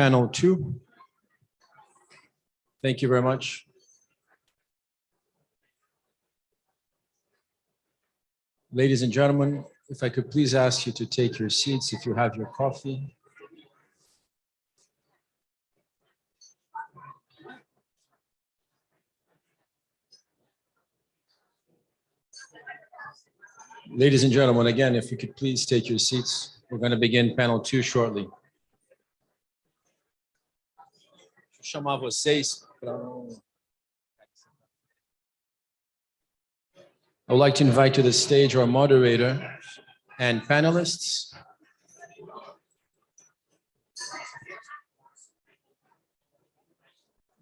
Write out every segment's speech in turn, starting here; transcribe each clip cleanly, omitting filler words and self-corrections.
panel 2. Thank you very much. Ladies and gentlemen, if I could please ask you to take your seats if you have your coffee. Ladies and gentlemen, again, if you could please take your seats. We're going to begin panel 2 shortly. Vou chamar vocês para... I would like to invite to the stage our moderator and panelists.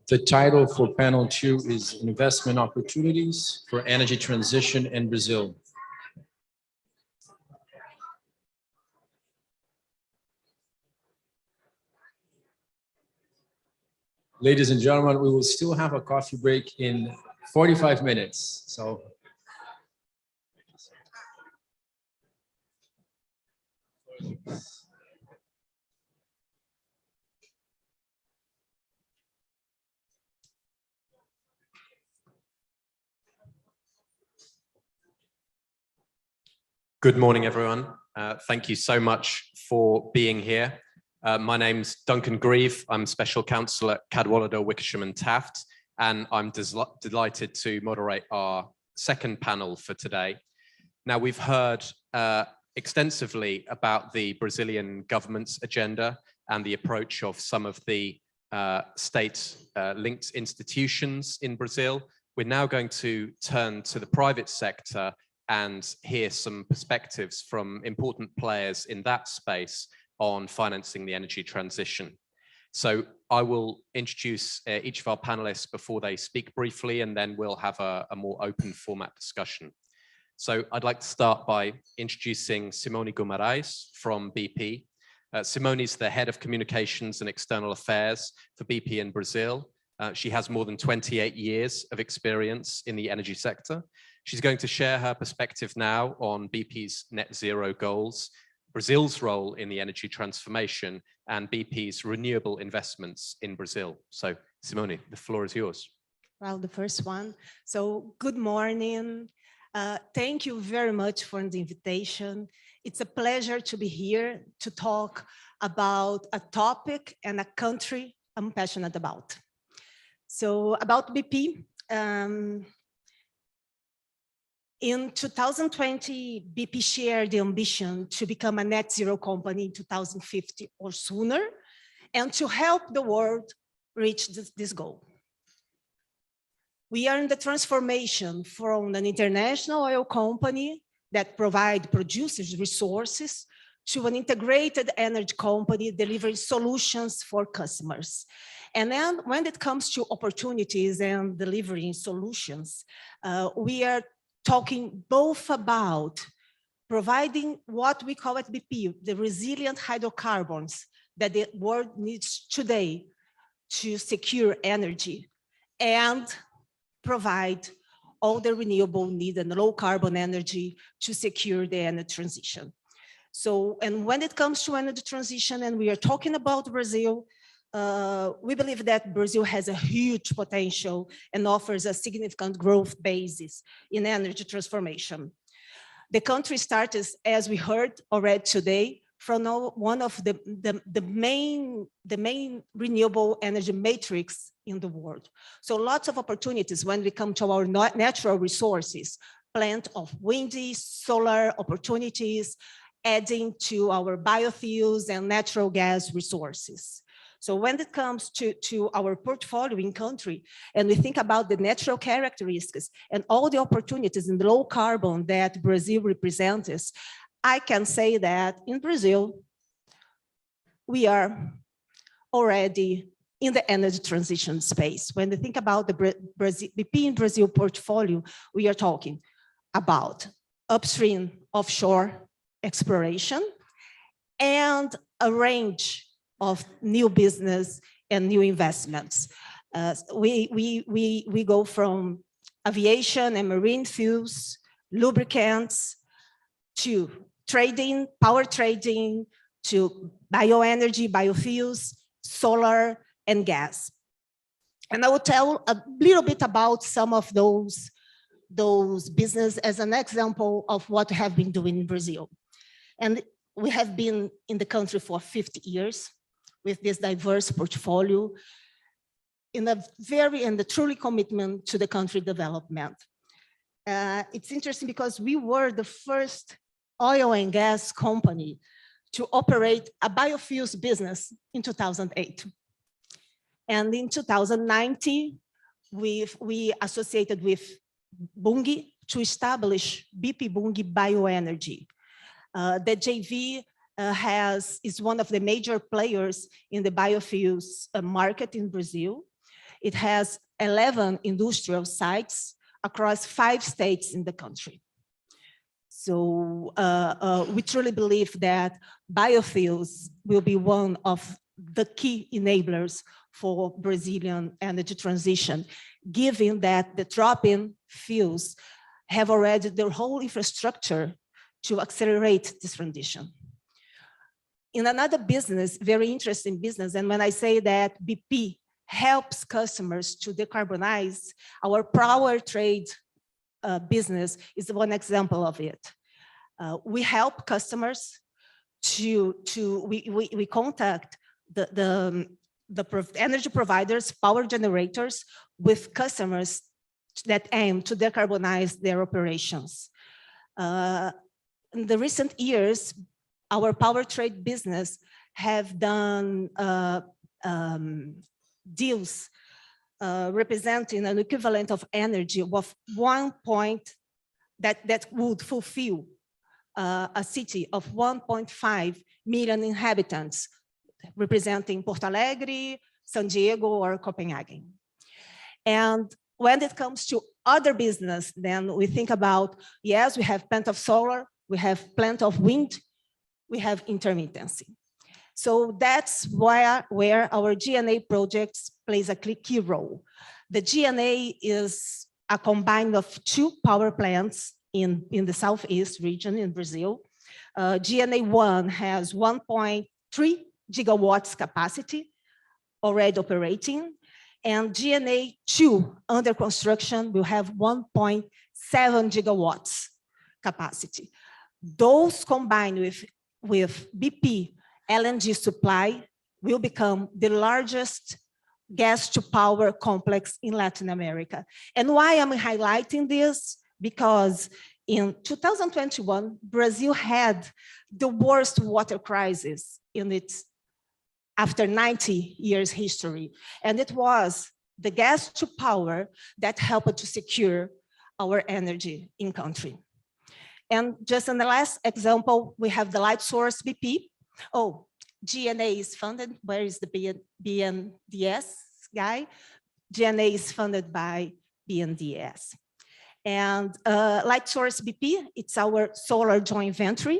The title for panel 2 is Investment Opportunities for Energy Transition in Brazil. Ladies and gentlemen, we will still have a coffee break in 45 minutes. So good morning, everyone. Thank you so much for being here. My name's Duncan Grieve. I'm Special Counsel at Cadwalader, Wickersham Taft, and I'm delighted to moderate our second panel for today. Now, we've heard extensively about the Brazilian government's agenda and the approach of some of the state-linked institutions in Brazil. We're now going to turn to the private sector and hear some perspectives from important players in that space on financing the energy transition. So I will introduce each of our panelists before they speak briefly, and then we'll have a more open format discussion. So I'd like to start by introducing Simone Guimarães from BP. Simone is the head of communications and external affairs for BP in Brazil. She has more than 28 years of experience in the energy sector. She's going to share her perspective now on BP's net zero goals, Brazil's role in the energy transformation, and BP's renewable investments in Brazil. So, Simone, the floor is yours. Well, the first one. So, good morning. Thank you very much for the invitation. It's a pleasure to be here to talk about a topic and a country I'm passionate about. So, about BP. In 2020, BP shared the ambition to become a net zero company in 2050 or sooner, and to help the world reach this goal. We are in the transformation from an international oil company that produces resources to an integrated energy company delivering solutions for customers. And then when it comes to opportunities and delivering solutions, we are talking both about providing what we call at BP, the resilient hydrocarbons that the world needs today to secure energy, and provide all the renewable need and low carbon energy to secure the energy transition. So, and when it comes to energy transition, and we are talking about Brazil, we believe that Brazil has a huge potential and offers a significant growth basis in energy transformation. The country starts, as we heard already today, from one of the main renewable energy matrix in the world. So lots of opportunities when we come to our natural resources, plant of windy, solar opportunities, adding to our biofuels and natural gas resources. So when it comes to our portfolio in country, and we think about the natural characteristics and all the opportunities in the low carbon that Brazil represents, I can say that in Brazil, we are already in the energy transition space. When we think about the BP in Brazil portfolio, we are talking about upstream offshore exploration and a range of new business and new investments. We go from aviation and marine fuels, lubricants, to trading, power trading, to bioenergy, biofuels, solar, and gas. And I will tell a little bit about some of those businesses as an example of what we have been doing in Brazil. And we have been in the country for 50 years with this diverse portfolio in a truly commitment to the country development. It's interesting because we were the first oil and gas company to operate a biofuels business in 2008. And in 2019, we associated with Bunge to establish BP Bunge Bioenergy. The JV is one of the major players in the biofuels market in Brazil. It has 11 industrial sites across 5 states in the country. So we truly believe that biofuels will be one of the key enablers for Brazilian energy transition, given that the drop-in fuels have already their whole infrastructure to accelerate this transition. In another business, very interesting business, and when I say that BP helps customers to decarbonize, our power trade business is one example of it. We help customers we contact the energy providers, power generators, with customers that aim to decarbonize their operations. In the recent years, our power trade business have done deals representing an equivalent of energy of that would fulfill a city of 1.5 million inhabitants, representing Porto Alegre, San Diego, or Copenhagen. And when it comes to other business, then we think about, yes, we have plenty of solar, we have plenty of wind, we have intermittency. So that's where our GNA projects plays a key role. The GNA is a combine of 2 power plants in the Southeast region in Brazil. GNA 1 has 1.3 gigawatts capacity already operating, and GNA 2 under construction will have 1.7 gigawatts capacity. Those combined with BP LNG supply will become the largest gas to power complex in Latin America. And why I'm highlighting this? Because in 2021, Brazil had the worst water crisis in its after 90 years history. And it was the gas to power that helped to secure our energy in country. And just in the last example, we have the light source BP. Oh, GNA is funded. Where is the BNDES guy? GNA is funded by BNDES. And light source BP, it's our solar joint venture,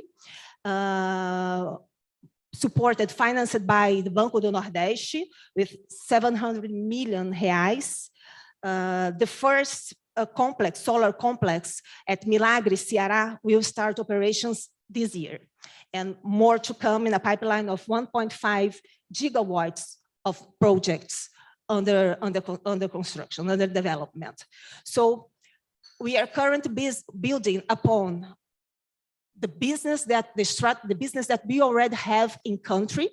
financed by the Banco do Nordeste with 700 million reais. The first solar complex at Milagre, Ceará, will start operations this year, and more to come in a pipeline of 1.5 gigawatts of projects under construction, under development. So we are currently building upon the business that we already have in country,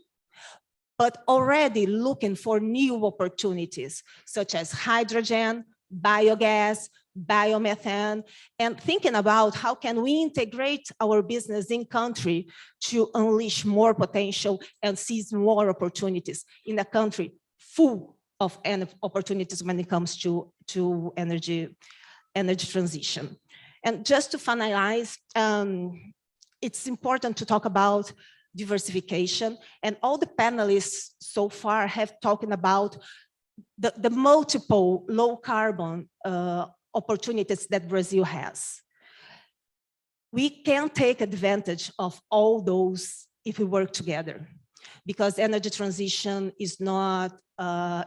but already looking for new opportunities such as hydrogen, biogas, biomethane, and thinking about how can we integrate our business in country to unleash more potential and seize more opportunities in a country full of opportunities when it comes to energy transition. And just to finalize, it's important to talk about diversification, and all the panelists so far have talked about the multiple low carbon opportunities that Brazil has. We can take advantage of all those if we work together, because energy transition is not,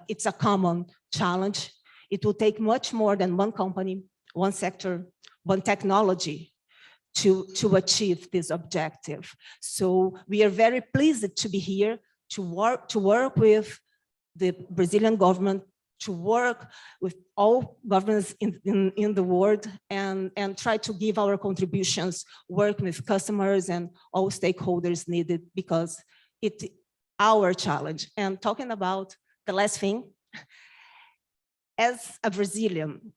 it's a common challenge. It will take much more than one company, one sector, one technology to achieve this objective. So we are very pleased to be here to work with the Brazilian government, to work with all governments in the world, and try to give our contributions, work with customers and all stakeholders needed, because it's our challenge. And talking about the last thing, as a Brazilian,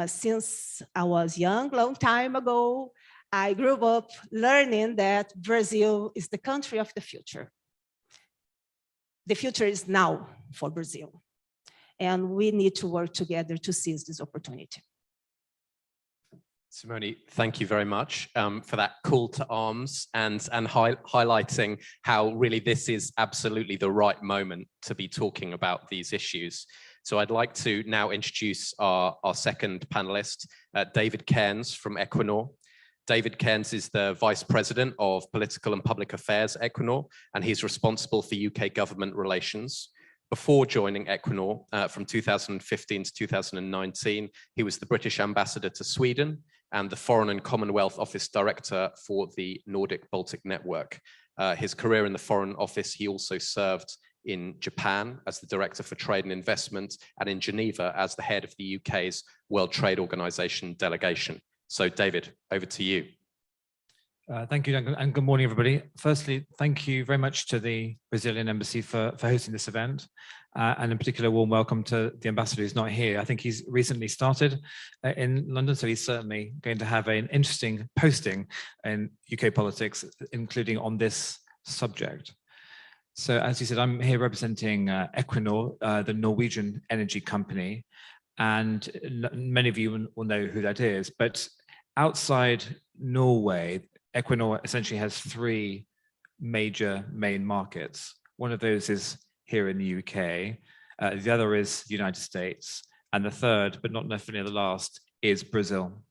since I was young, long time ago, I grew up learning that Brazil is the country of the future. The future is now for Brazil, and we need to work together to seize this opportunity. Simone, thank you very much for that call to arms and highlighting how really this is absolutely the right moment to be talking about these issues. So I'd like to now introduce our second panelist, David Cairns from Equinor. David Cairns is the Vice President of Political and Public Affairs at Equinor, and he's responsible for UK government relations. Before joining Equinor from 2015 to 2019, he was the British Ambassador to Sweden and the Foreign and Commonwealth Office Director for the Nordic Baltic Network. His career in the Foreign Office, he also served in Japan as the Director for Trade and Investment, and in Geneva as the head of the UK's World Trade Organization delegation. So David, over to you. Thank you, Duncan, and good morning, everybody. Firstly, thank you very much to the Brazilian Embassy for hosting this event, and in particular, a warm welcome to the ambassador who's not here. I think he's recently started in London, so he's certainly going to have an interesting posting in UK politics, including on this subject. So, as you said, I'm here representing Equinor, the Norwegian energy company, and many of you will know who that is. But outside Norway, Equinor essentially has three main markets. One of those is here in the UK, the other is the United States, and the third, but not necessarily the last, is Brazil.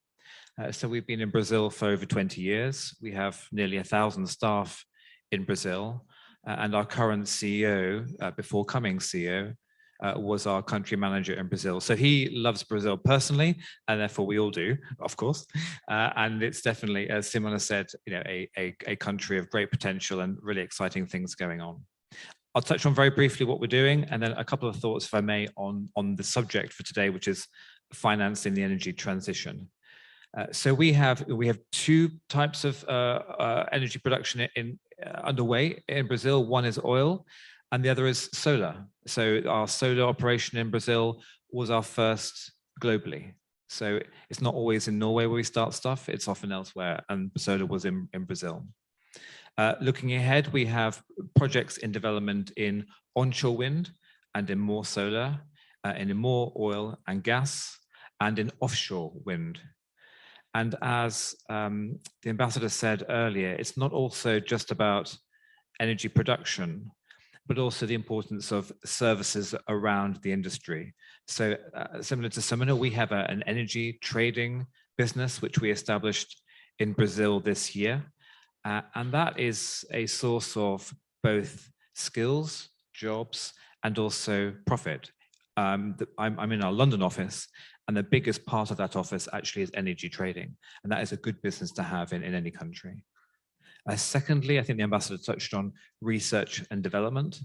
So we've been in Brazil for over 20 years. We have nearly 1,000 staff in Brazil, and our current CEO, before coming CEO, was our country manager in Brazil. So he loves Brazil personally, and therefore we all do, of course. And it's definitely, as Simone said, a country of great potential and really exciting things going on. I'll touch on very briefly what we're doing, and then a couple of thoughts, if I may, on the subject for today, which is financing the energy transition. So we have two types of energy production underway in Brazil. One is oil, and the other is solar. So our solar operation in Brazil was our first globally. So it's not always in Norway where we start stuff, it's often elsewhere, and solar was in Brazil. Looking ahead, we have projects in development in onshore wind and in more solar, and in more oil and gas, and in offshore wind. And as the ambassador said earlier, it's not also just about energy production, but also the importance of services around the industry. So similar to Simone, we have an energy trading business, which we established in Brazil this year. And that is a source of both skills, jobs, and also profit. I'm in our London office, and the biggest part of that office actually is energy trading. And that is a good business to have in any country. Secondly, I think the ambassador touched on research and development.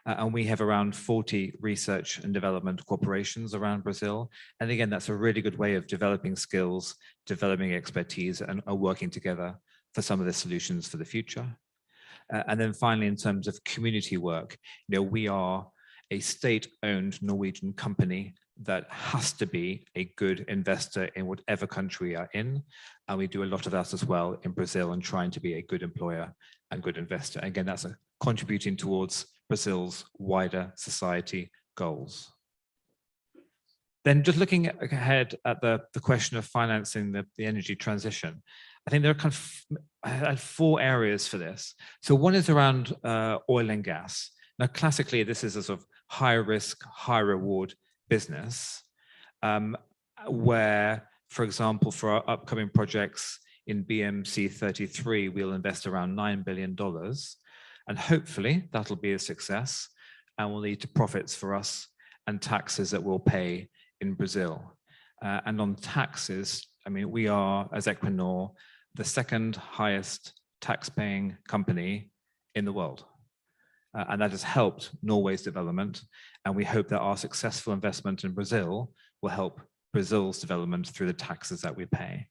And we have around 40 research and development corporations around Brazil. And again, that's a really good way of developing skills, developing expertise, and working together for some of the solutions for the future. And then finally, in terms of community work, we are a state-owned Norwegian company that has to be a good investor in whatever country we are in. And we do a lot of that as well in Brazil, and trying to be a good employer and good investor. Again, that's contributing towards Brazil's wider society goals. Then just looking ahead at the question of financing the energy transition, I think there are I had 4 areas for this. So one is around oil and gas. Now, classically, this is a sort of high risk, high reward business, where, for example, for our upcoming projects in BMC 33, we'll invest around $9 billion. And hopefully that'll be a success and will lead to profits for us and taxes that we'll pay in Brazil. And on taxes, I mean, we are, as Equinor, the second highest tax-paying company in the world. and that has helped Norway's development. And we hope that our successful investment in Brazil will help Brazil's development through the taxes that we pay.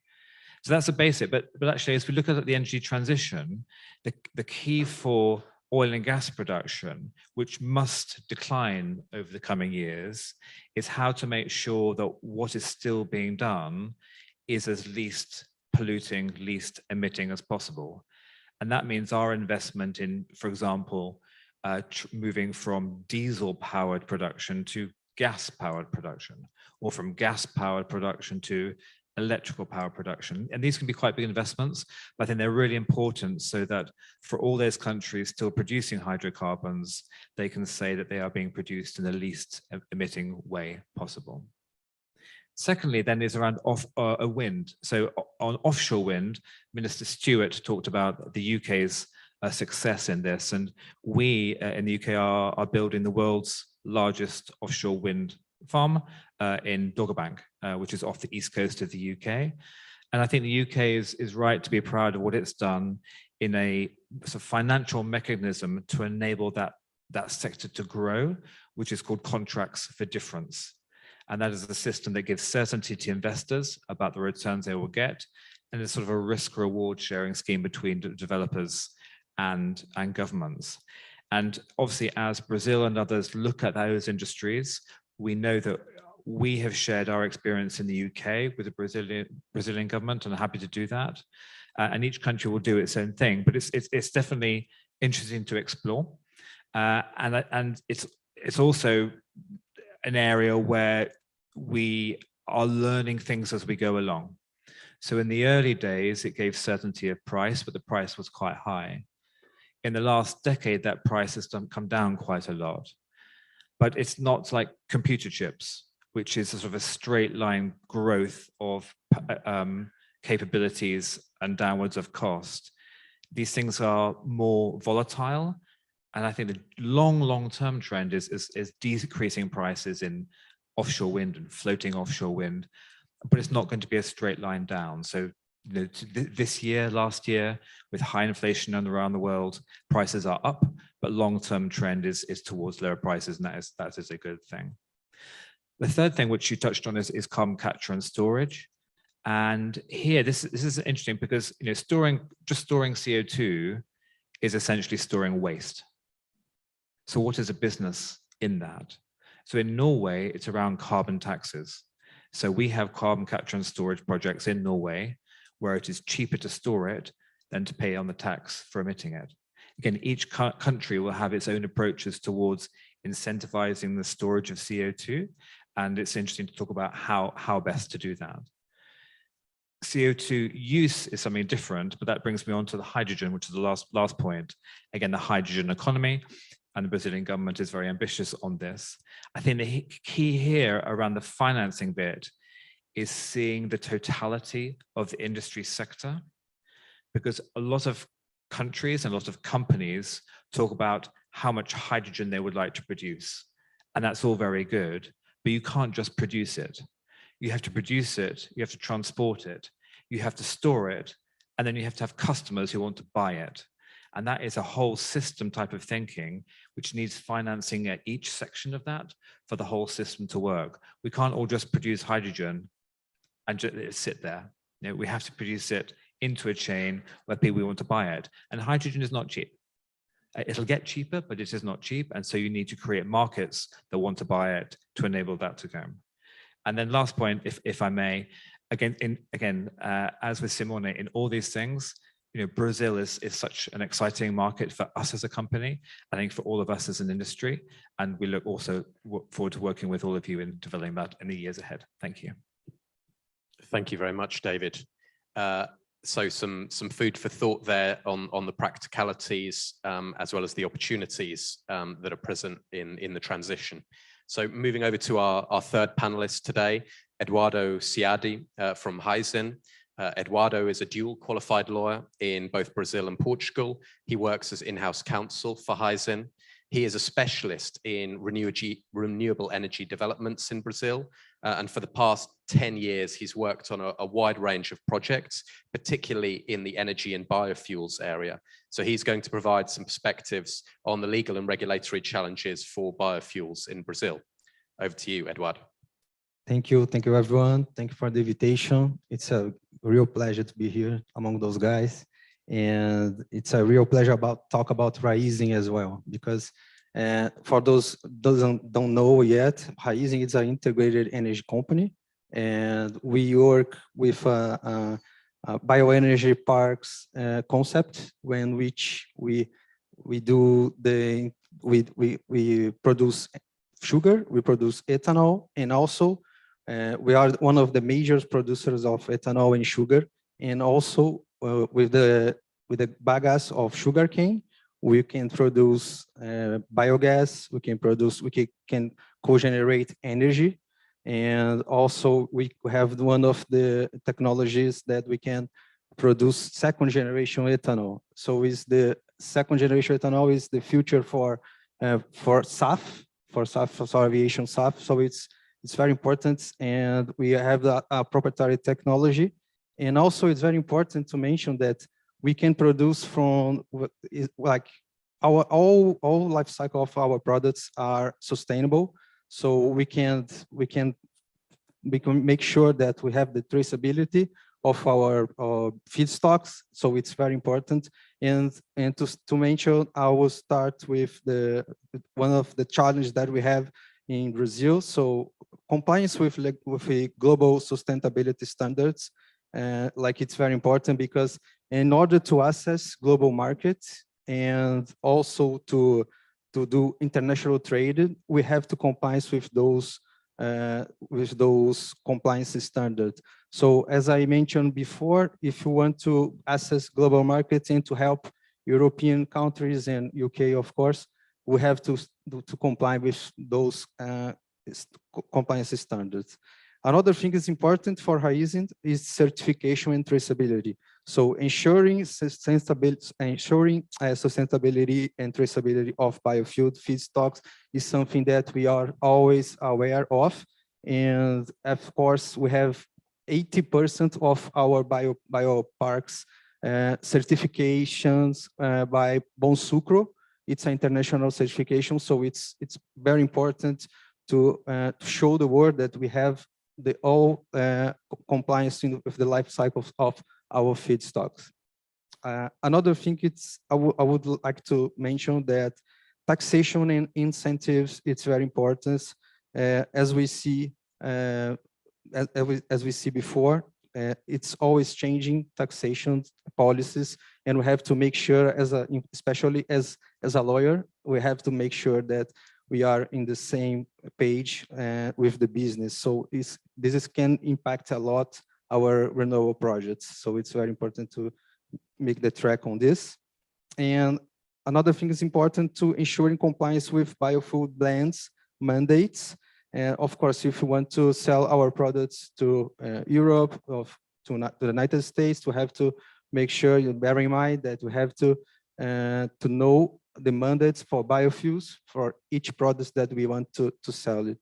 So that's the basic, but actually, as we look at the energy transition, the key for oil and gas production, which must decline over the coming years, is how to make sure that what is still being done is as least polluting, least emitting as possible. And that means our investment in, for example, moving from diesel-powered production to gas-powered production, or from gas-powered production to electrical power production. And these can be quite big investments, but I think they're really important so that for all those countries still producing hydrocarbons, they can say that they are being produced in the least emitting way possible. Secondly, then is around wind. So on offshore wind, Minister Stewart talked about the UK's success in this, and we in the UK are building the world's largest offshore wind farm in Doggerbank, which is off the east coast of the UK. And I think the UK is right to be proud of what it's done in a sort of financial mechanism to enable that sector to grow, which is called Contracts for Difference. And that is a system that gives certainty to investors about the returns they will get, and it's sort of a risk-reward sharing scheme between developers and governments. And obviously, as Brazil and others look at those industries, we know that we have shared our experience in the UK with the Brazilian government, and I'm happy to do that. And each country will do its own thing, but it's definitely interesting to explore. And it's also an area where we are learning things as we go along. So in the early days, it gave certainty of price, but the price was quite high. In the last decade, that price has come down quite a lot. But it's not like computer chips, which is a sort of a straight line growth of capabilities and downwards of cost. These things are more volatile. And I think the long-term trend is decreasing prices in offshore wind and floating offshore wind, but it's not going to be a straight line down. So this year, last year, with high inflation around the world, prices are up, but long-term trend is towards lower prices, and that is a good thing. The third thing, which you touched on, is carbon capture and storage. And here, this is interesting because storing CO2 is essentially storing waste. So what is a business in that? So in Norway, it's around carbon taxes. So we have carbon capture and storage projects in Norway where it is cheaper to store it than to pay on the tax for emitting it. Again, each country will have its own approaches towards incentivizing the storage of CO2. And it's interesting to talk about how best to do that. CO2 use is something different, but that brings me on to the hydrogen, which is the last point. Again, the hydrogen economy, and the Brazilian government is very ambitious on this. I think the key here around the financing bit is seeing the totality of the industry sector, because a lot of countries and a lot of companies talk about how much hydrogen they would like to produce. And that's all very good, but you can't just produce it. You have to produce it, you have to transport it, you have to store it, and then you have to have customers who want to buy it. And that is a whole system type of thinking, which needs financing at each section of that for the whole system to work. We can't all just produce hydrogen and just sit there. We have to produce it into a chain where people want to buy it. And hydrogen is not cheap. It'll get cheaper, but it is not cheap. And so you need to create markets that want to buy it to enable that to go. And then last point, if I may, again, as with Simone, in all these things, Brazil is such an exciting market for us as a company, I think for all of us as an industry, and we look forward to working with all of you in developing that in the years ahead. Thank you. Thank you very much, David. So some food for thought there on the practicalities as well as the opportunities that are present in the transition. So moving over to our third panelist today, Eduardo Seade from Raízen. Eduardo is a dual qualified lawyer in both Brazil and Portugal. He works as in-house counsel for Raízen. He is a specialist in renewable energy developments in Brazil. And for the past 10 years, he's worked on a wide range of projects, particularly in the energy and biofuels area. So he's going to provide some perspectives on the legal and regulatory challenges for biofuels in Brazil. Over to you, Eduardo. Thank you everyone. Thank you for the invitation. It's a real pleasure to be here among those guys. And it's a real pleasure talk about Raízen as well, because for those don't know yet, Raízen is an integrated energy company, and we work with bioenergy parks concept, when which we produce sugar, we produce ethanol, and also we are one of the major producers of ethanol and sugar, and also with the bagasse of sugarcane, we can produce biogas. We can co-generate energy, and also we have one of the technologies that we can produce second generation ethanol. So is the second generation ethanol is the future for SAF, for aviation SAF. So it's very important, and we have a proprietary technology. And also it's very important to mention that we can produce from, like, all life cycle of our products are sustainable. So we can make sure that we have the traceability of our feedstocks. So it's very important. And to mention, I will start with one of the challenges that we have in Brazil. So compliance with global sustainability standards, it's very important, because in order to access global markets and also to do international trade, we have to comply with those compliance standards. So as I mentioned before, if you want to access global markets and to help European countries and UK, of course, we have to comply with those compliance standards. Another thing is important for Raízen is certification and traceability. So ensuring sustainability and traceability of biofuel feedstocks is something that we are always aware of. And of course, we have 80% of our bioparks certifications by Bom Sucro. It's an international certification, so it's very important to show the world that we have all compliance with the life cycles of our feedstocks. Another thing I would like to mention that taxation and incentives, it's very important. As we see before, it's always changing taxation policies, and we have to make sure, especially as a lawyer, we have to make sure that we are in the same page with the business. So this can impact a lot our renewable projects. So it's very important to make the track on this. And another thing is important to ensuring compliance with biofuel blends mandates. And of course, if you want to sell our products to Europe or to the United States, we have to make sure you bear in mind that we have to know the mandates for biofuels for each product that we want to sell it.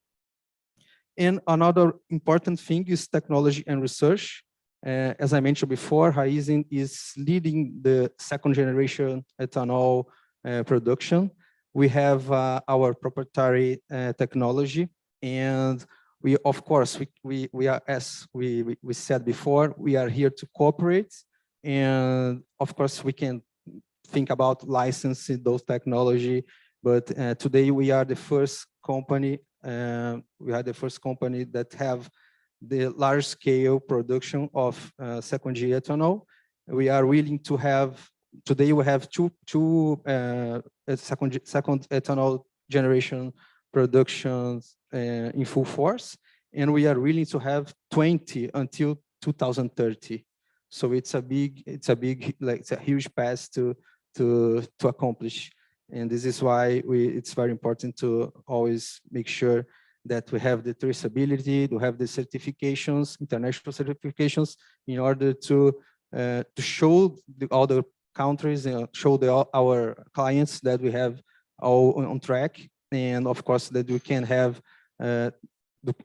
And another important thing is technology and research. As I mentioned before, Raízen is leading the second generation ethanol production. We have our proprietary technology, and we, of course, we are, as we said before, we are here to cooperate. And of course, we can think about licensing those technology, but today we are the first company. That have the large scale production of secondary ethanol. We are willing to have, today we have two second ethanol generation productions in full force, and we are willing to have 20 until 2030. So it's a huge path to accomplish. And this is why it's very important to always make sure that we have the traceability, to have the certifications, international certifications, in order to show the other countries and show our clients that we have all on track, and of course that we can have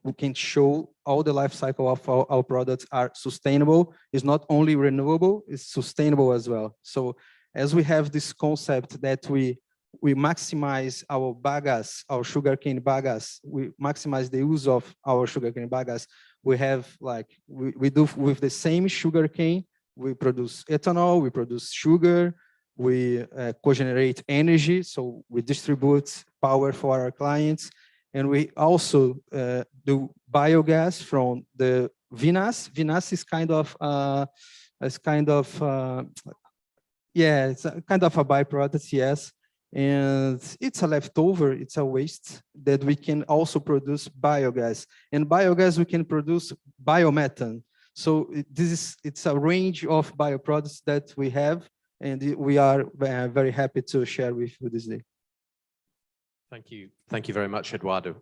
we can show all the life cycle of our products are sustainable. It's not only renewable, it's sustainable as well. So as we have this concept that we maximize our bagasse, our sugarcane bagasse, we maximize the use of our sugarcane bagasse. We have like, we do with the same sugarcane, we produce ethanol, we produce sugar, we cogenerate energy, so we distribute power for our clients. And we also do biogas from the vinasse. Vinasse is kind of, yeah, it's a kind of a byproduct, yes. And it's a leftover, it's a waste that we can also produce biogas. And biogas, we can produce biomethane. So it's a range of bioproducts that we have, and we are very happy to share with you this day. Thank you. Thank you very much, Eduardo.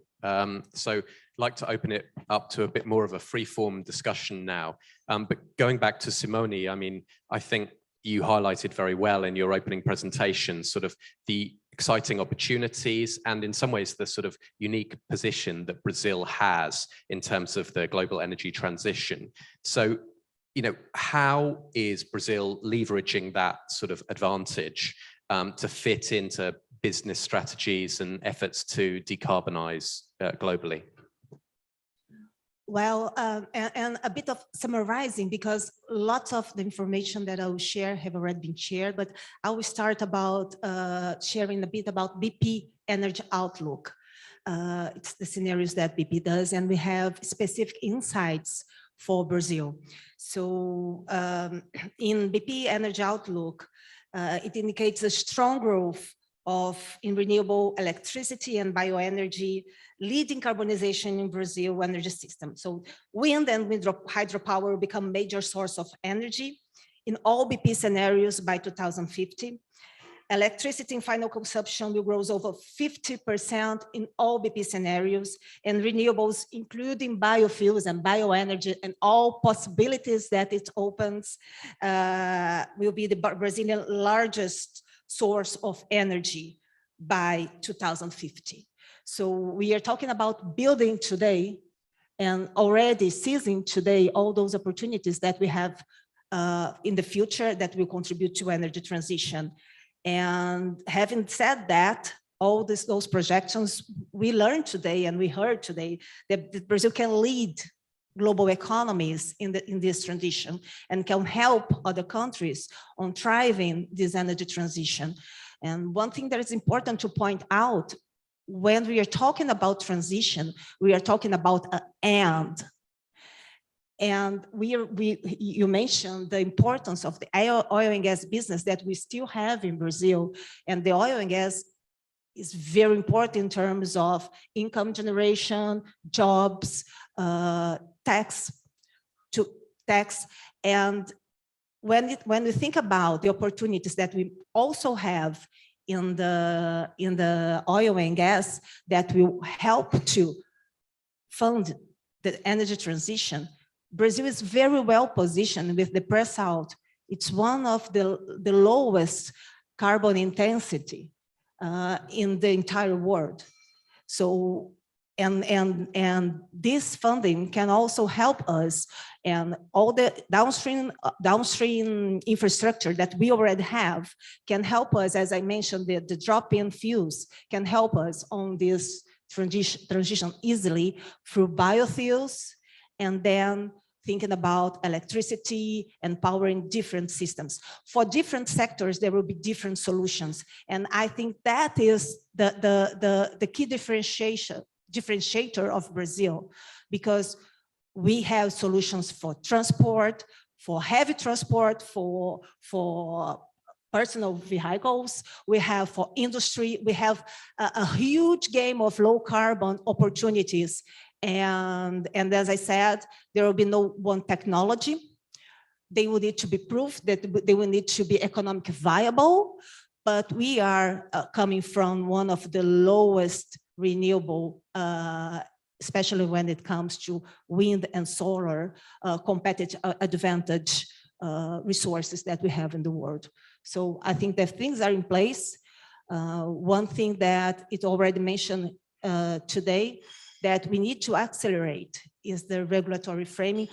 So I'd like to open it up to a bit more of a free-form discussion now. But going back to Simone, I mean, I think you highlighted very well in your opening presentation sort of the exciting opportunities and in some ways the sort of unique position that Brazil has in terms of the global energy transition. So, you know, how is Brazil leveraging that sort of advantage to fit into business strategies and efforts to decarbonize globally? Well, and a bit of summarizing, because lots of the information that I will share have already been shared, but I will start about sharing a bit about BP Energy Outlook. It's the scenarios that BP does, and we have specific insights for Brazil. So in BP Energy Outlook, it indicates a strong growth in renewable electricity and bioenergy, leading carbonization in Brazil energy system. So wind and hydropower will become major source of energy in all BP scenarios by 2050. Electricity in final consumption will grow over 50% in all BP scenarios, and renewables, including biofuels and bioenergy and all possibilities that it opens, will be the Brazilian largest source of energy by 2050. So we are talking about building today and already seizing today all those opportunities that we have in the future that will contribute to energy transition. And having said that, all those projections, we learned today and we heard today that Brazil can lead global economies in this transition and can help other countries on driving this energy transition. And one thing that is important to point out, when we are talking about transition, we are talking about an and you mentioned the importance of the oil and gas business that we still have in Brazil, and the oil and gas is very important in terms of income generation, jobs, tax, and when we think about the opportunities that we also have in the oil and gas that will help to fund the energy transition, Brazil is very well positioned with the pre-salt. It's one of the lowest carbon intensity in the entire world. So, and this funding can also help us, and all the downstream infrastructure that we already have can help us. As I mentioned, the drop-in fuels can help us on this transition easily through biofuels, and then thinking about electricity and powering different systems. For different sectors, there will be different solutions. And I think that is the key differentiator of Brazil, because we have solutions for transport, for heavy transport, for personal vehicles, we have for industry, we have a huge game of low carbon opportunities. And as I said, there will be no one technology. They will need to be proved, that they will need to be economically viable, but we are coming from one of the lowest renewable, especially when it comes to wind and solar, competitive advantage resources that we have in the world. So I think that things are in place. One thing that it already mentioned today that we need to accelerate is the regulatory framing.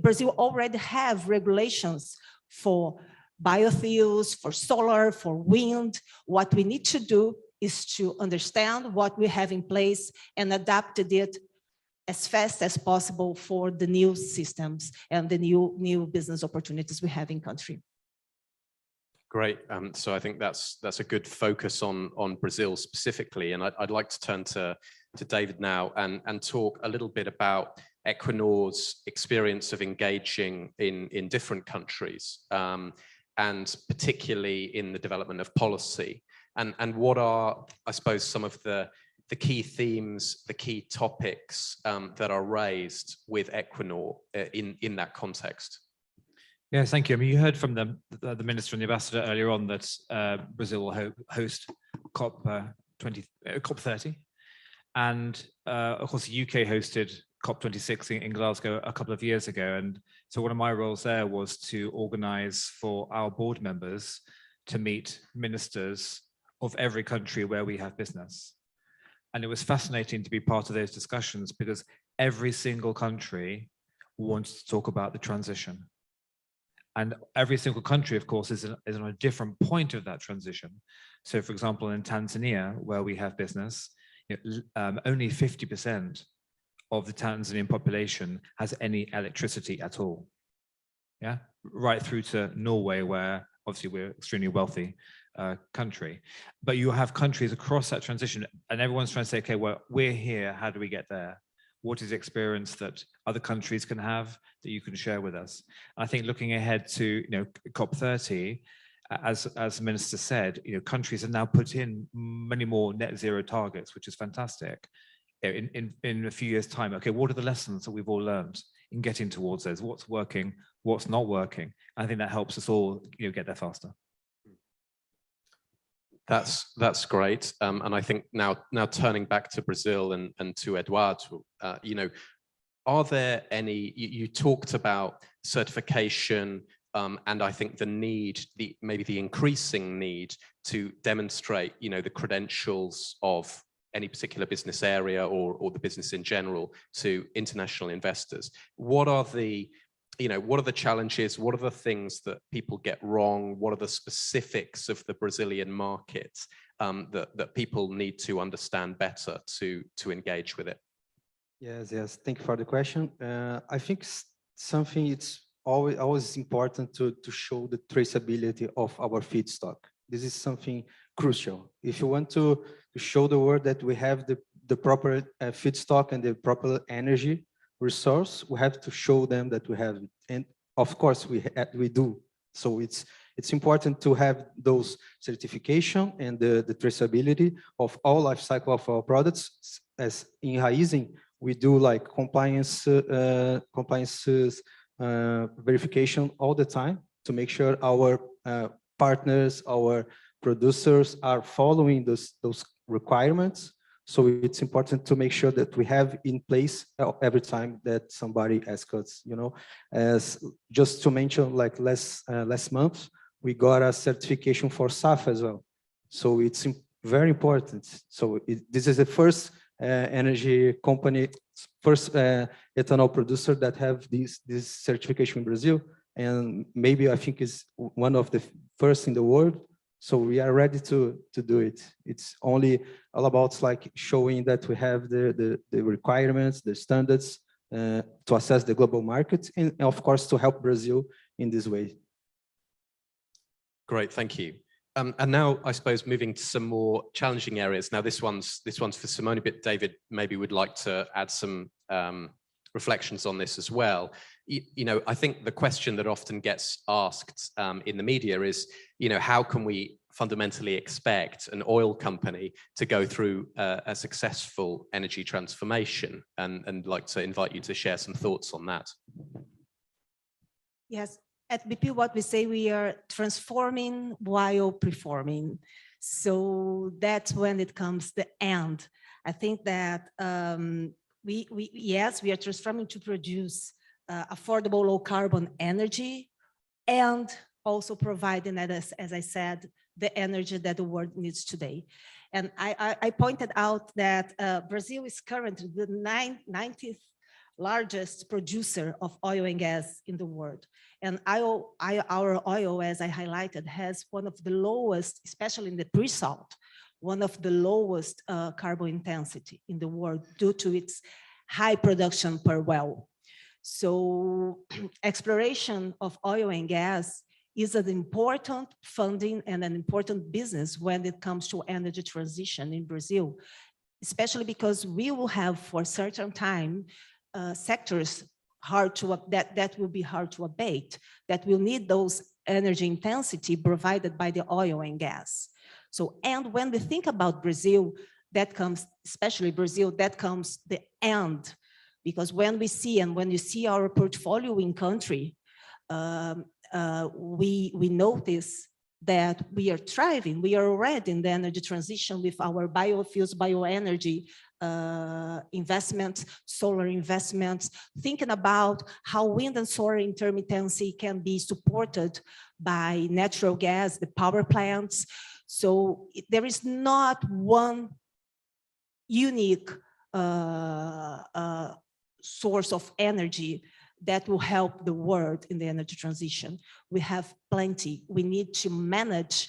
Brazil already have regulations for biofuels, for solar, for wind. What we need to do is to understand what we have in place and adapt it as fast as possible for the new systems and the new business opportunities we have in country. Great. So I think that's a good focus on Brazil specifically, and I'd like to turn to David now and talk a little bit about Equinor's experience of engaging in different countries, and particularly in the development of policy, and what are, I suppose, some of the key themes, the key topics that are raised with Equinor in that context. Yes, thank you. I mean, you heard from the Minister and the Ambassador earlier on that Brazil will host COP30. And of course, the UK hosted COP26 in Glasgow a couple of years ago. And so one of my roles there was to organize for our board members to meet ministers of every country where we have business. And it was fascinating to be part of those discussions because every single country wants to talk about the transition. And every single country, of course, is on a different point of that transition. So, for example, in Tanzania, where we have business, only 50% of the Tanzanian population has any electricity at all. Yeah, right through to Norway, where obviously we're extremely wealthy country. But you have countries across that transition, and everyone's trying to say, okay, well, we're here. How do we get there? What is the experience that other countries can have that you can share with us? I think looking ahead to COP30, as the Minister said, countries have now put in many more net zero targets, which is fantastic. In a few years' time, okay, what are the lessons that we've all learned in getting towards those? What's working? What's not working? I think that helps us all get there faster. That's great, and I think now turning back to Brazil and to Eduardo, are there any? You talked about certification, and I think the need, maybe the increasing need to demonstrate, the credentials of any particular business area or the business in general to international investors. What are the challenges? What are the things that people get wrong? What are the specifics of the Brazilian market that people need to understand better to engage with it? Yes. Thank you for the question. I think something it's always important to show the traceability of our feedstock. This is something crucial. If you want to show the world that we have the proper feedstock and the proper energy resource, we have to show them that we have it, and of course we do. So it's important to have those certification and the traceability of all life cycle of our products. As in Raízen, we do like compliance verification all the time to make sure our partners, our producers are following those requirements. So it's important to make sure that we have in place every time that somebody asks us, as just to mention, like last month, we got a certification for SAF as well. So it's very important. So this is the first energy company, first ethanol producer that have this certification in Brazil. And maybe I think is one of the first in the world. So we are ready to do it. It's only all about like showing that we have the requirements, the standards to assess the global market, and of course to help Brazil in this way. Great, thank you. And now I suppose moving to some more challenging areas. Now this one's for Simone, but David maybe would like to add some reflections on this as well. I think the question that often gets asked in the media is, how can we fundamentally expect an oil company to go through a successful energy transformation? And like to invite you to share some thoughts on that. Yes, at BP, what we say, we are transforming while performing. So that's when it comes the end. I think that we are transforming to produce affordable low carbon energy, and also providing, as I said, the energy that the world needs today. And I pointed out that Brazil is currently the 90th largest producer of oil and gas in the world. And our oil, as I highlighted, has one of the lowest, especially in the pre-salt, one of the lowest carbon intensity in the world due to its high production per well. So exploration of oil and gas is an important funding and an important business when it comes to energy transition in Brazil, especially because we will have for a certain time sectors that will be hard to abate, that will need those energy intensity provided by the oil and gas. So, and when we think about Brazil, that comes, especially Brazil, that comes the end, because when we see, and when you see our portfolio in country, we notice that we are thriving. We are already in the energy transition with our biofuels, bioenergy investments, solar investments, thinking about how wind and solar intermittency can be supported by natural gas, the power plants. So there is not one unique source of energy that will help the world in the energy transition. We have plenty. We need to manage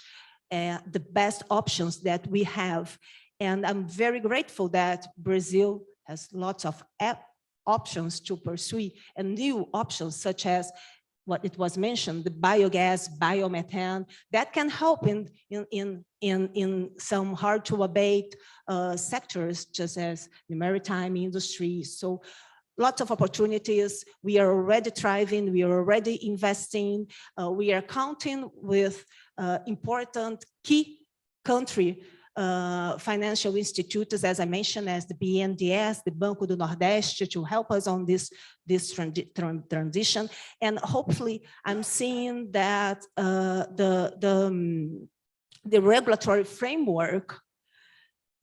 the best options that we have. And I'm very grateful that Brazil has lots of options to pursue and new options, such as what it was mentioned, the biogas, biomethane, that can help in some hard to abate sectors, just as the maritime industry. So lots of opportunities. We are already thriving. We are already investing. We are counting with important key country financial institutes, as I mentioned, as the BNDES, the Banco do Nordeste, to help us on this transition. And hopefully, I'm seeing that the regulatory framework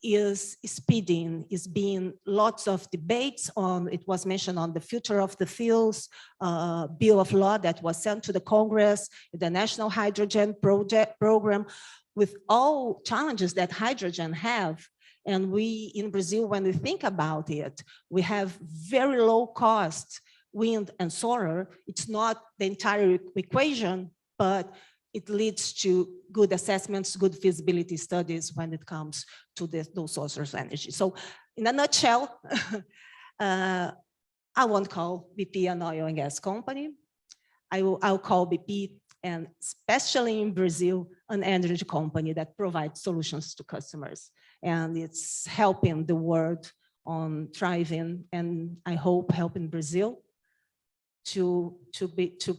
is speeding, is being lots of debates on, it was mentioned on the future of the fuels bill of law that was sent to the Congress, the National Hydrogen Program, with all challenges that hydrogen have. And we in Brazil, when we think about it, we have very low cost wind and solar. It's not the entire equation, but it leads to good assessments, good feasibility studies when it comes to those sources of energy. So in a nutshell, I won't call BP an oil and gas company. I'll call BP, and especially in Brazil, an energy company that provides solutions to customers. And it's helping the world on thriving, and I hope helping Brazil to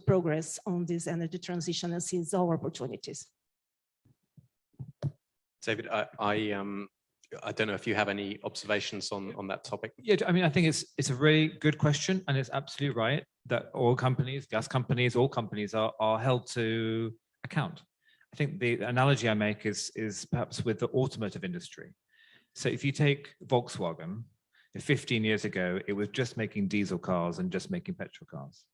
progress on this energy transition and seize all opportunities. David, I don't know if you have any observations on that topic. Yeah, I mean, I think it's a really good question, and it's absolutely right that oil companies, gas companies, all companies are held to account. I think the analogy I make is perhaps with the automotive industry. So if you take Volkswagen, 15 years ago, it was just making diesel cars and just making petrol cars.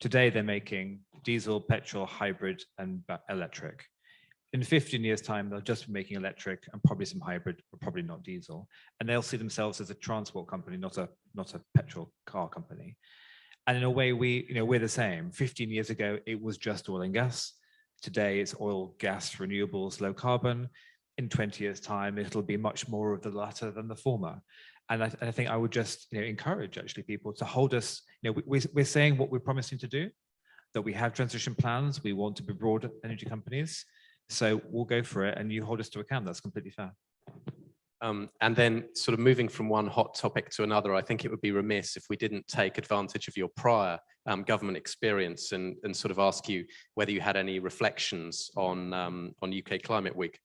Today, they're making diesel, petrol, hybrid, and electric. In 15 years' time, they'll just be making electric and probably some hybrid, but probably not diesel. And they'll see themselves as a transport company, not a petrol car company. And in a way, we're the same. 15 years ago, it was just oil and gas. Today, it's oil, gas, renewables, low carbon. In 20 years' time, it'll be much more of the latter than the former. And I think I would just encourage actually people to hold us. We're saying what we're promising to do, that we have transition plans. We want to be broad energy companies. So we'll go for it, and you hold us to account. That's completely fair. And then sort of moving from one hot topic to another, I think it would be remiss if we didn't take advantage of your prior government experience and sort of ask you whether you had any reflections on UK Climate Week.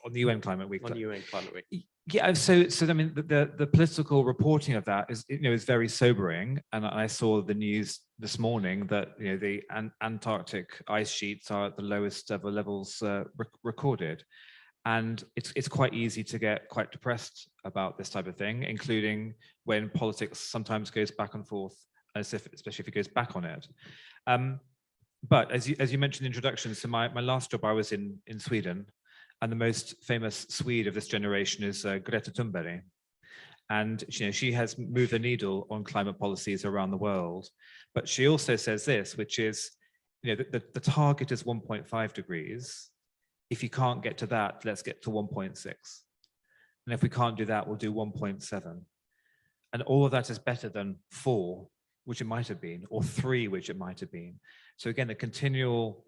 On the UN Climate Week. On UN Climate Week. Yeah, so I mean, the political reporting of that is very sobering. And I saw the news this morning that the Antarctic ice sheets are at the lowest ever levels recorded. And it's quite easy to get quite depressed about this type of thing, including when politics sometimes goes back and forth, especially if it goes back on it. But as you mentioned in the introduction, so my last job, I was in Sweden, and the most famous Swede of this generation is Greta Thunberg. And she has moved the needle on climate policies around the world. But she also says this, which is, the target is 1.5 degrees. If you can't get to that, let's get to 1.6. And if we can't do that, we'll do 1.7. And all of that is better than 4, which it might have been, or 3, which it might have been. So again, the continual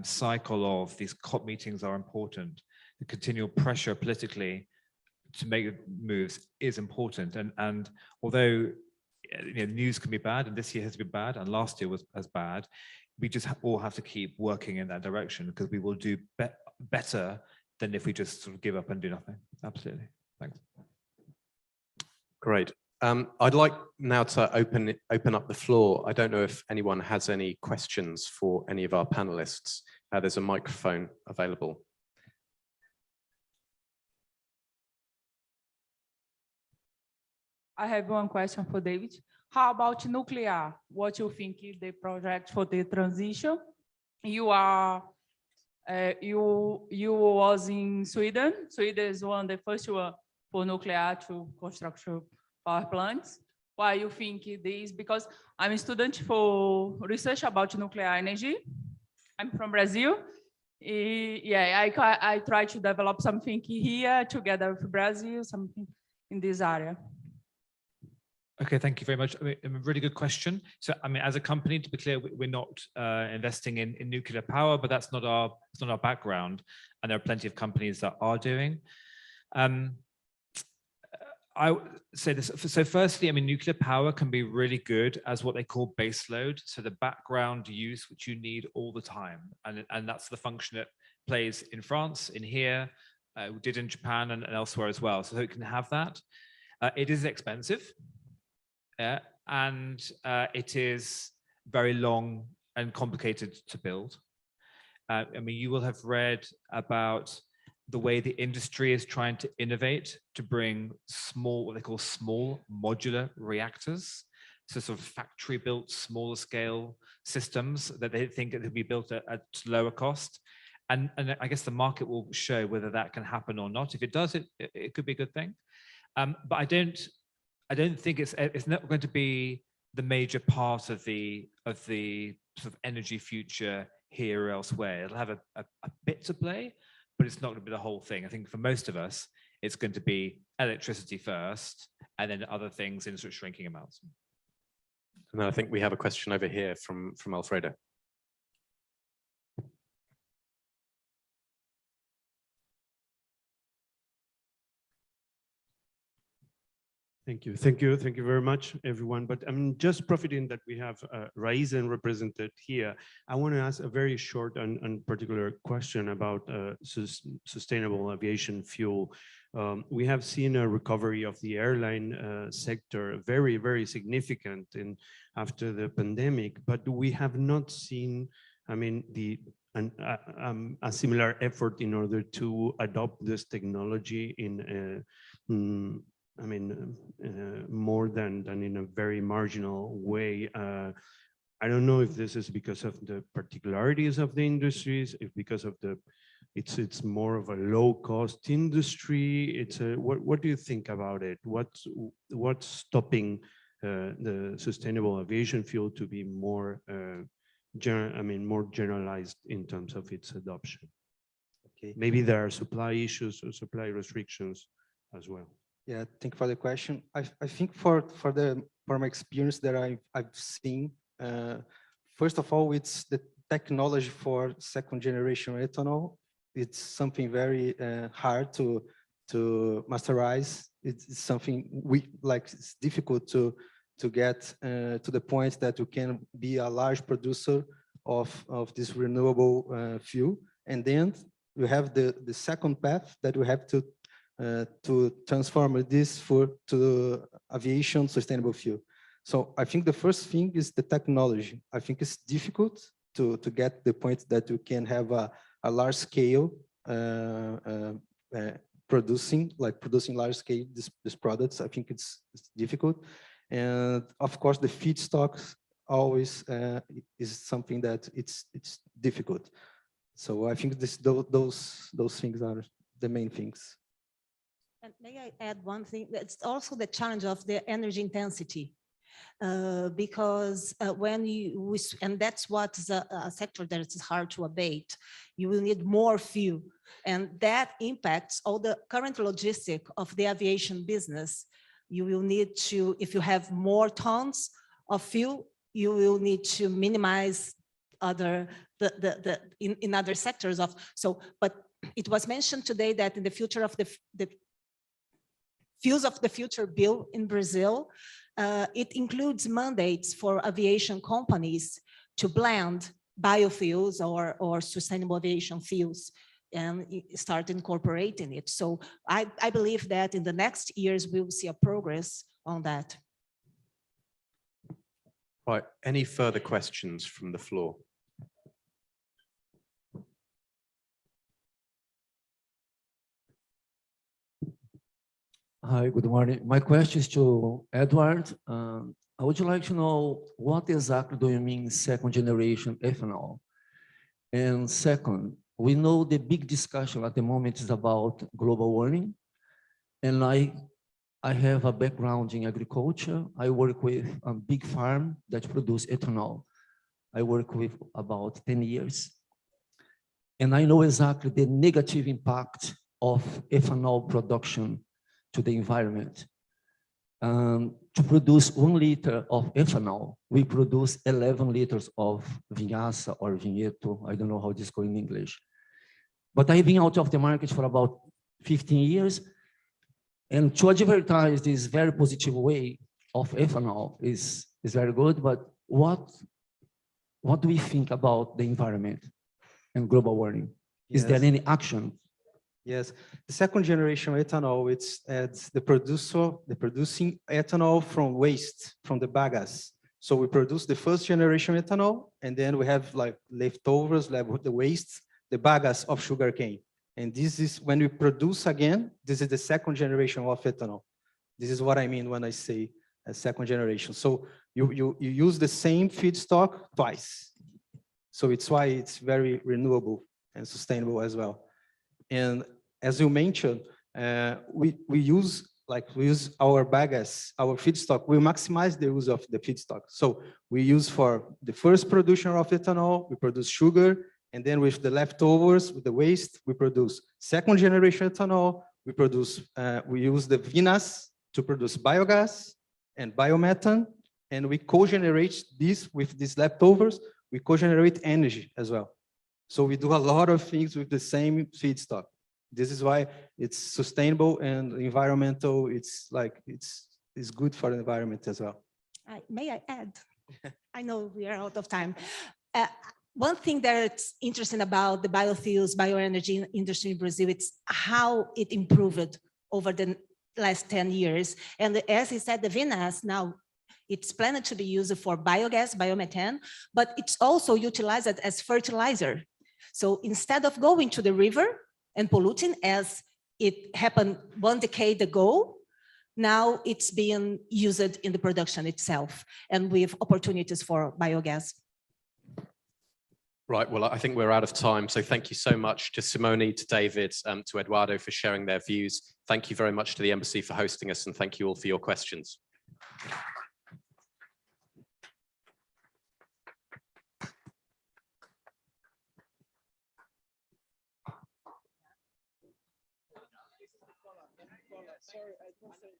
cycle of these COP meetings are important. The continual pressure politically to make moves is important. And although news can be bad, and this year has been bad, and last year was as bad, we just all have to keep working in that direction, because we will do better than if we just sort of give up and do nothing. Absolutely. Thanks. Great. I'd like now to open up the floor. I don't know if anyone has any questions for any of our panelists. There's a microphone available. I have one question for David. How about nuclear? What you think is the project for the transition? You was in Sweden. Sweden is one of the first one for nuclear to construct power plants. Why you think this? Because I'm a student for research about nuclear energy. I'm from Brazil. Yeah, I try to develop something here together with Brazil, something in this area. Okay, thank you very much. A really good question. So, as a company, to be clear, we're not investing in nuclear power, but that's not our background, and there are plenty of companies that are doing. I would say this. So, firstly, nuclear power can be really good as what they call baseload. So, the background use which you need all the time, and that's the function it plays in France, in here, we did in Japan and elsewhere as well. So, it can have that. It is expensive. And it is very long and complicated to build. You will have read about the way the industry is trying to innovate to bring what they call small modular reactors. So sort of factory-built, smaller scale systems that they think that will be built at lower cost. And I guess the market will show whether that can happen or not. If it does, it could be a good thing. But I don't think it's not going to be the major part of the sort of energy future here or elsewhere. It'll have a bit to play, but it's not going to be the whole thing. I think for most of us, it's going to be electricity first, and then other things in sort of shrinking amounts. And then I think we have a question over here from Alfredo. Thank you very much, everyone. But I'm just profiting that we have Raízen represented here. I want to ask a very short and particular question about sustainable aviation fuel. We have seen a recovery of the airline sector, very, very significant after the pandemic, but we have not seen, a similar effort in order to adopt this technology in more than in a very marginal way. I don't know if this is because of the particularities of the industries, if because of it's more of a low-cost industry. What do you think about it? What's stopping the sustainable aviation fuel to be more more generalized in terms of its adoption? Okay. Maybe there are supply issues or supply restrictions as well. Yeah, thank you for the question. I think for my experience that I've seen, first of all, it's the technology for second generation ethanol. It's something very hard to masterize. It's something it's difficult to get to the point that you can be a large producer of this renewable fuel. And then we have the second path that we have to transform this to aviation sustainable fuel. So I think the first thing is the technology. I think it's difficult to get the point that you can have a large scale producing large scale these products. I think it's difficult. And of course the feedstocks always is something that it's difficult. So I think those things are the main things. And may I add one thing? It's also the challenge of the energy intensity. Because when and that's what is a sector that is hard to abate. You will need more fuel, and that impacts all the current logistic of the aviation business. You will need to, if you have more tons of fuel, you will need to minimize other in other sectors of but it was mentioned today that in the future of the Fuels of the Future bill in Brazil, it includes mandates for aviation companies to blend biofuels or sustainable aviation fuels and start incorporating it. So I believe that in the next years, we will see a progress on that. Right, any further questions from the floor? Hi, good morning. My question is to Edward. I would like to know what exactly do you mean second generation ethanol? And second, we know the big discussion at the moment is about global warming. And I have a background in agriculture. I work with a big farm that produce ethanol. I work with about 10 years. And I know exactly the negative impact of ethanol production to the environment. To produce 1 liter of ethanol, we produce 11 liters of vinhaça or vinheto. I don't know how this goes in English. But I've been out of the market for about 15 years. And to advertise this very positive way of ethanol is very good. But what do we think about the environment and global warming? Is there any action? Yes, the second generation ethanol, it's the producing ethanol from waste, from the bagasse. So we produce the first generation ethanol, and then we have like leftovers, like the waste, the bagasse of sugarcane. And this is when we produce again, this is the second generation of ethanol. This is what I mean when I say a second generation. So you use the same feedstock twice. So it's why it's very renewable and sustainable as well. And as you mentioned, we use our bagasse, our feedstock. We maximize the use of the feedstock. So we use for the first production of ethanol, we produce sugar, and then with the leftovers, with the waste, we produce second generation ethanol. We use the vinasse to produce biogas and biomethane, and we co-generate this with these leftovers. We co-generate energy as well. So we do a lot of things with the same feedstock. This is why it's sustainable and environmental. It's good for the environment as well. May I add? I know we are out of time. One thing that's interesting about the biofuels, bioenergy industry in Brazil, it's how it improved over the last 10 years. And as he said, the vinasse now, it's planned to be used for biogas, biomethane, but it's also utilized as fertilizer. So instead of going to the river and polluting as it happened 1 decade ago, now it's being used in the production itself and with opportunities for biogas. Right, well, I think we're out of time. So thank you so much to Simone, to David, to Eduardo for sharing their views. Thank you very much to the Embassy for hosting us, and thank you all for your questions. Sorry, I didn't say